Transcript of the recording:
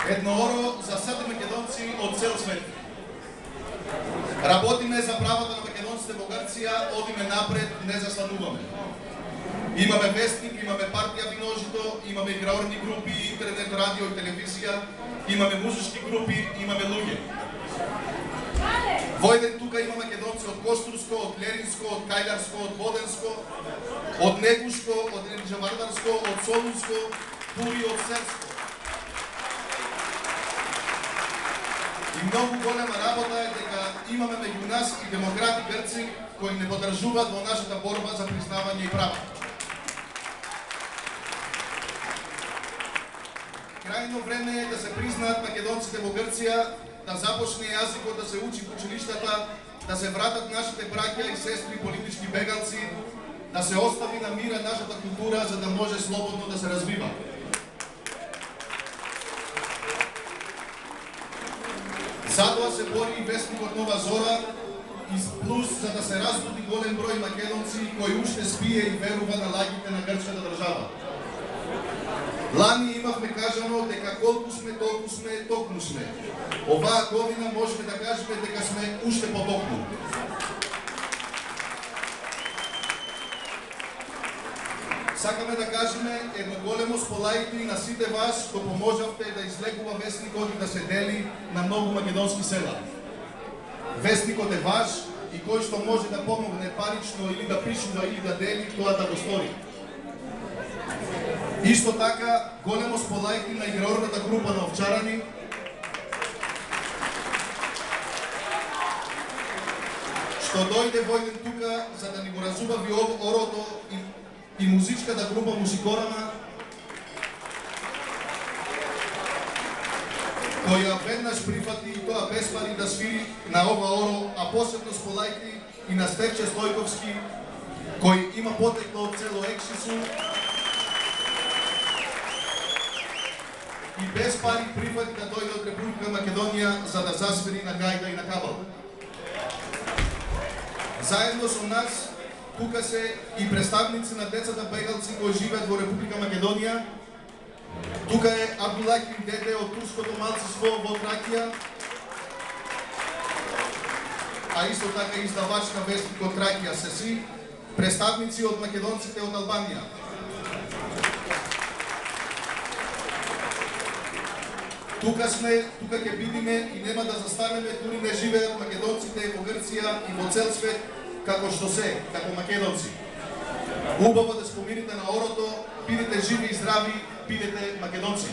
Еднооро за сите македонци од цел свет. Работиме за правата на македонците во Грција, одиме напред, не застануваме. Имаме вестник, имаме партија Виножито, имаме играорни групи, интернет, радио и телевизија, имаме музички групи, имаме луѓе. Во еден тука има македонци од Костурско, од Леринско, од Кајдарско, од Воденско, од Негушко, од Енџавардарско, од Солунско, дури од Серско. И многу голема работа е дека имаме меѓу нас и демократи грци кои не подржуваат во нашата борба за признавање и права. Крајно време е да се признаат македонците во Грција, да започне јазикот да се учи во училиштата, да се вратат нашите браќа и сестри политички бегалци, да се остави на мира нашата култура за да може слободно да се развива. Затоа се бори и вестникот Нова Зора и плюс за да се разбуди голем број македонци кои уште спие и верува на лагите на грчката држава. Лани имавме кажано дека колку сме, толку сме, токму сме. Оваа година можеме да кажеме дека сме уште потокму. Сакаме да кажеме едно големо сполајки на сите вас што поможавте да излегува вестникот и да се дели на многу македонски села. Вестникот е ваш и кој што може да помогне парично или да пишува или да дели, тоа да го стори. Исто така, големо сполајки на играорната група на Овчарани, што дојде во еден тука за да ни го разубави орото и музичката група Музикорама, која веднаш прифати и тоа без пари да свири на ова оро, а посебно сполајки и на Стефче Стојковски, кој има потекло од цело Ексису, и без пари прифати да дојде од Република Македонија за да засвири на гајда и на кабал. Заедно со нас тука се и представници на децата бегалци кои живеат во Република Македонија. Тука е Абдулахин дете од турското малцинство во Тракија, а исто така издавач на вестникот Тракија Сеси, представници од македонците од Албанија. Тука сме, тука ќе бидеме и нема да застанеме, дури не живеат македонците во Грција и во цел свет како што се, како македонци. Убаво да спомините на орото, бидете живи и здрави, бидете македонци.